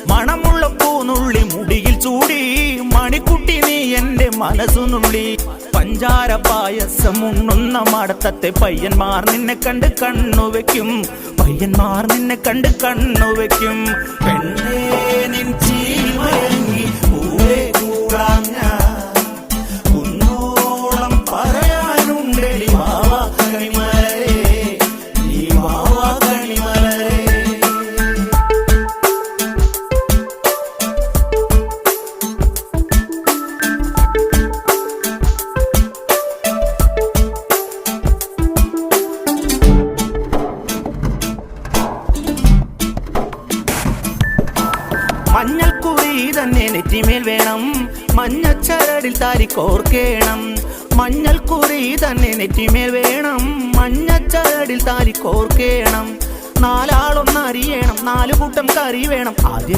മണമുള്ള പൂനുള്ളി മുടിയിൽ ചൂടി മണിക്കുട്ടി നീ എന്റെ മനസ്സുനുള്ളി പഞ്ചാര പായസം ഉണ്ണുന്ന മടത്തത്തെ പയ്യന്മാർ നിന്നെ കണ്ട് കണ്ണുവെക്കും പയ്യന്മാർ നിന്നെ കണ്ട് കണ്ണുവെക്കും പെണ്ണേ നിൻ ചീമയങ്ങി കൂടെ കൂടാൻ കുന്നോളം പറയാനുണ്ടെടി മാവാ കണിമലരേ നീ മാവാ കണിമലരേ. മഞ്ഞൾക്കുറി തന്നെ നെറ്റിമേൽ വേണം മഞ്ഞച്ചരടിൽ താരി കോർക്കേണം മഞ്ഞൾക്കുറി തന്നെ നെറ്റിമേൽ വേണം മഞ്ഞച്ചരടിൽ താരി കോർക്കേണം നാലാളൊന്നറിയണം നാലു കൂട്ടം കറി വേണം ആദ്യം